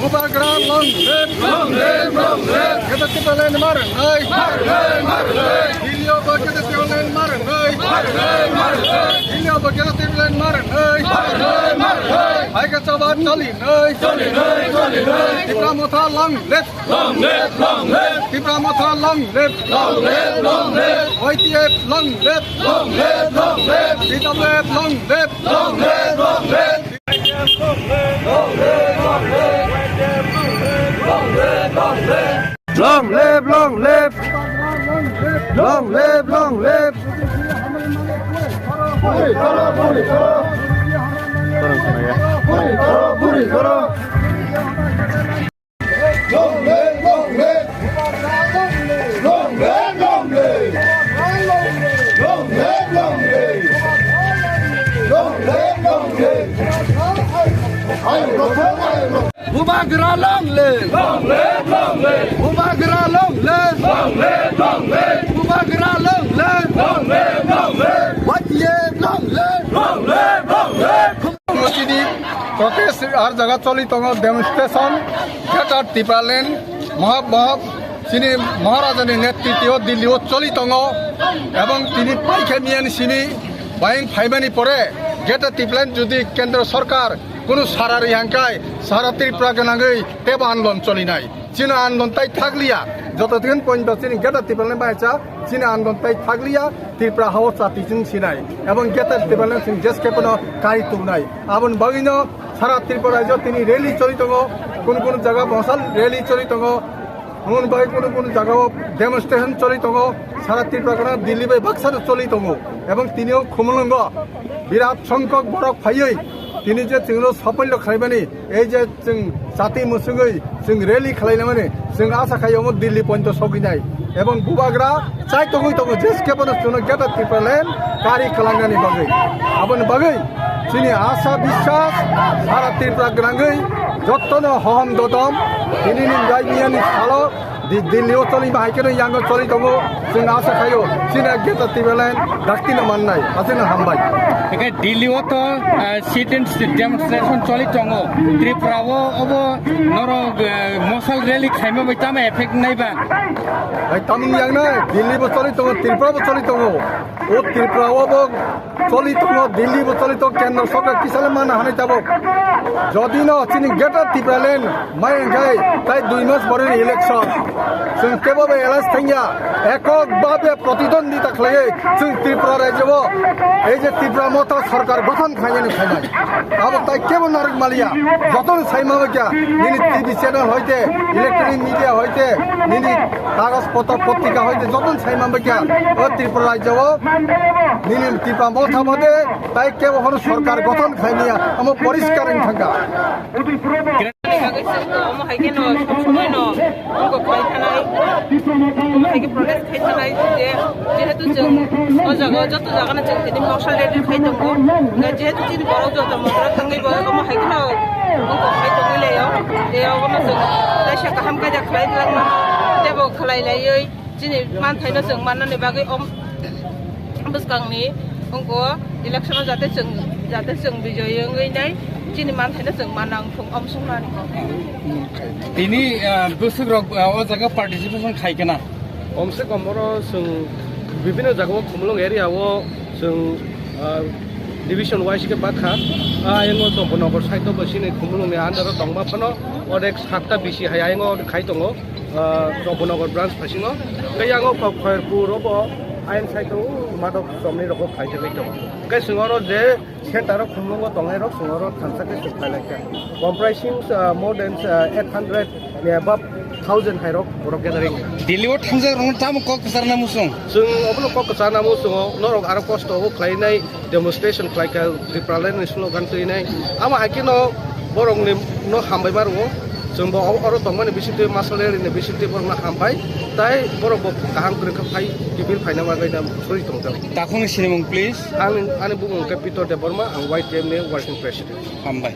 Bubagra long live, get the Tibetan Maran, Hilio Bucket the Tibetan Maran, Hilio Bucket the Tibetan Maran, I got about Tolly, Tipramota long live, Tipramota long live, YTF long live, TWF long live, long live, long live, long live, long live. Bubagra long live, Bubagra long live, Bubagra long live, what year long live. Protest আর জায়গা চলিত demonstration গেটার টিপালেন তিনি মহারাজানি নেতৃত্ব দিল্লিও চলিত এবং তিনি পাইখানিয়ান সিনি buying ফাইবানি পরে গেটার টিপলেন যদি কেন্দ্র সরকার কোনো সারা রিহাঙ্কায় সারা ত্রিপুরা গোনাঙै তেবা আন্দোলন চলি নাই চীনা আন্দোলন তাই থাকলিয়া যতদিন পর্যন্ত চিনি গেটার টিপলেন বাইচা চীনা আন্দোলন তাই থাকলিয়া ত্রিপুরা হাওয়া চাতিচিন সিনাই এবং গেটার টিপলেন সিং জেসকে কোনো কারি তুমনাই আবন বগিনো সারা ত্রিপুরা রাজ্য তিনি রেলি চলিত কোন জায়গা মশাল রেলি চলিত এমন বাই কোন জায়গাও ডেমনস্ট্রেশন চলিত সারা ত্রিপুরা গোনা দিল্লি বাই বাক্সাতে চলিত এবং তিনিও খুমলঙ্গ বিরাট সংখ্যক বরফ ফাইयै তিনি যে जोंनो साफल्य खालामबानि এই যে जों জাতি मुसुङै जों रेलि खालामनानै जों आसा खालामो दिल्ली पॉइंट सौहैनाय এবং बुबाग्रा चाय तगै जेसकेबो जोंनो गेटार टिपालेन गारि खालामनानै बागै आबन बागै जोंनि आसा बिश्वास सारा त्रिपुरा गोनाङै जत्तनो हहम ददम दिनैनि गायनियानि सालो दिल्लीयाव चलि बाहायखौनो यांगो चलि दङ जों आसा खायो जोंना गेटार टिपालेन दाखिनो माननाय हाजोनो हामबाय दिल्लीयाव तो सिट एंड डेमनस्ट्रेशन चलि दङ त्रिपुराव अब नर मसल रैली खाइमा बैतामा एफेक्ट नायबा तामिन यांगना दिल्लीबो चलि दङ त्रिपुराबो चलि दङ ओ त्रिपुरावबो चलि दङ दिल्लीबो चलि दङ केन्द्र सरकार किसाले मान हानाय जाबो যদি ন চিনি गेटार टिपालेन मायंगाय ताই 2 মাস পরে ইলেকশন जों केवल एलास थांगिया एककभावे प्रतिद्वंदिता खालायो जों त्रिपुरा राज्योआव এই যে त्रिपुरा मत सरकार गठन खालामनो खायनाय आबो ताই केवल नारक मालिया যতন সাইমাবাকিয়া নিনি টিভি চ্যানেল হইতে ইলেকট্রনিক মিডিয়া হইতে নিনি কাগজ পত্রিকা হইতে যতন সাইমাবাকিয়া ও त्रिपुरा राज्योआव নিনি त्रिपुरा मत मते তাই केवल सरकार गठन खायनिया आम परिष्कार थांगा যেহেতু जों যত জায়গানা जों তিনি মশাল রেডি খাইতো যেহেতু তিনি বড় যত মশলা থাঙ্গै বড় মাহাইখনো उनको खाइतो गलेयो देयावनो जों दायसा गाहाम गाजा खालायलांना देबो खालायलायै दिनै मानथायनो जों माननानै बागै बुसकांनि उनको इलेक्शनाव जाहाथे जों बिजयङैनाय दिनै मानथायनो जों मानांथों अमसंनानै তিনি बोसोराव ओ जायगा पार्टिसिपेशन खायगोना हमसे कमरो जों विभिन्न जगह खुमलुं एरियाव जों डिविजन वाइज के बाखा आयंगो चम्पनगर साइट बसिनि खुमलुंनि आन्दाराव दंबाफोनो अनेक 7टा बिसि हायायंगो खाय दङ चम्पनगर ब्रान्च फासिङो गैयांगो खयरपुरबो आयन साइटआव मादक समनि रखो खायते दङ कै सिङरो जे सेन्टाराव खुमलुंगो दंनाय रख सिङरो थांसाके सुखायलायका कम्प्राइसिं मोर देन 800 above 1000 हायरक बरफ गेदारिं दिल्लीयाव थांजा रंग ताम कक सारना मुसुं जों अबलो कक सारना मुसुं नरक आरो कष्टबो खालायनाय डेमनस्ट्रेशन खालायका त्रिपुरालेन स्लोगान तैनाय आमा आकिनो बरंनि न हामबाय बारगो जोंबो आरो दंमाने बिसिते मासलेरिनि बिसिते बरना हामबाय ताय बरफ गाहाम ग्रेखा फाय गिबिल फायना मागायना सरि दंगा ताखुनि सिनेमं प्लिज आं बुङो केपिटल देबरमा आं वाइट जेमनि वर्किं प्रेसिडेंट हामबाय